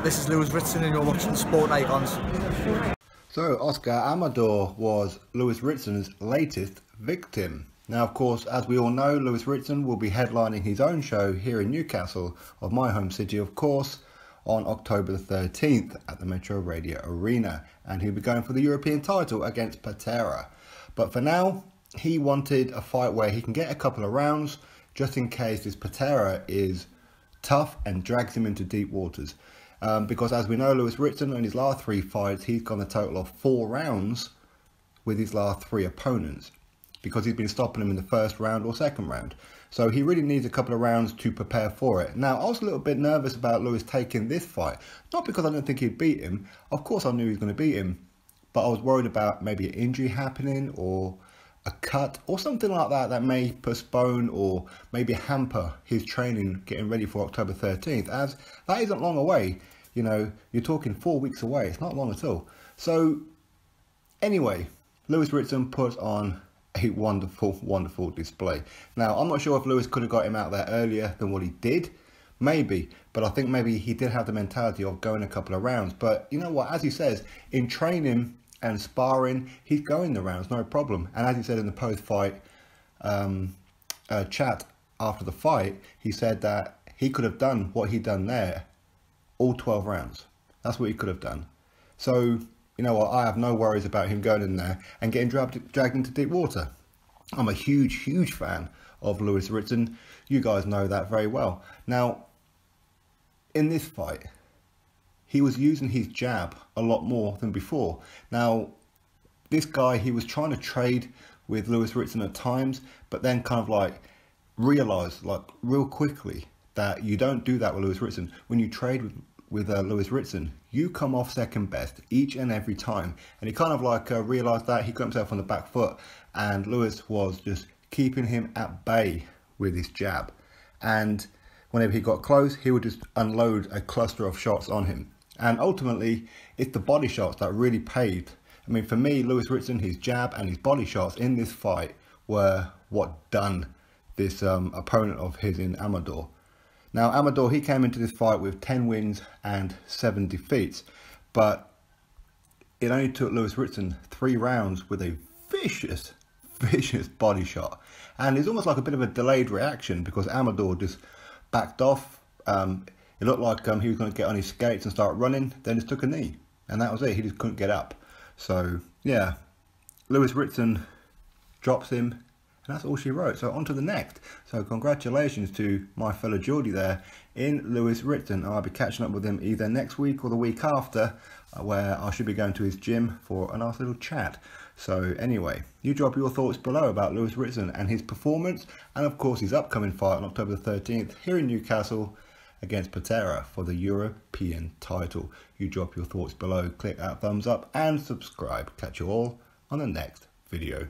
This is Lewis Ritson and you're watching Sport Icons. So Oscar Amador was Lewis Ritson's latest victim. Now of course, as we all know, Lewis Ritson will be headlining his own show here in Newcastle, of my home city of course, on October the 13th at the Metro Radio Arena, and he'll be going for the European title against Patera. But for now, he wanted a fight where he can get a couple of rounds just in case this Patera is tough and drags him into deep waters. Because as we know, Lewis Ritson in his last 3 fights, he's gone a total of 4 rounds with his last 3 opponents, because he's been stopping him in the first round or second round. So he really needs a couple of rounds to prepare for it. Now, I was a little bit nervous about Lewis taking this fight, not because I didn't think he'd beat him. Of course I knew he was going to beat him, but I was worried about maybe an injury happening or a cut or something like that that may postpone or maybe hamper his training getting ready for October 13th, as that isn't long away. You know, you're talking 4 weeks away. It's not long at all. So anyway, Lewis Ritson put on a wonderful display. Now, I'm not sure if Lewis could have got him out there earlier than what he did. Maybe, but I think maybe he did have the mentality of going a couple of rounds. But you know what, as he says, in training and sparring, he's going the rounds, no problem. And as he said in the post-fight chat after the fight, he said that he could have done what he'd done there, all 12 rounds. That's what he could have done. So, you know what, I have no worries about him going in there and getting dragged into deep water. I'm a huge fan of Lewis Ritson. You guys know that very well. Now, in this fight, he was using his jab a lot more than before. Now, this guy, he was trying to trade with Lewis Ritson at times, but then kind of like realised like real quickly that you don't do that with Lewis Ritson. When you trade with Lewis Ritson, you come off second best each and every time. And he kind of like realised that. He got himself on the back foot, and Lewis was just keeping him at bay with his jab. And whenever he got close, he would just unload a cluster of shots on him. And ultimately, it's the body shots that really paid. I mean, for me, Lewis Ritson, his jab and his body shots in this fight were what done this opponent of his in Amador. Now, Amador, he came into this fight with 10 wins and 7 defeats, but it only took Lewis Ritson 3 rounds with a vicious body shot. And it's almost like a bit of a delayed reaction, because Amador just backed off. It looked like he was going to get on his skates and start running, then just took a knee. And that was it, he just couldn't get up. So, yeah, Lewis Ritson drops him. And that's all she wrote. So on to the next. So congratulations to my fellow Geordie there in Lewis Ritson. I'll be catching up with him either next week or the week after, where I should be going to his gym for a nice little chat. So anyway, you drop your thoughts below about Lewis Ritson and his performance, and of course his upcoming fight on October the 13th here in Newcastle against Patera for the European title. You drop your thoughts below, click that thumbs up and subscribe. Catch you all on the next video.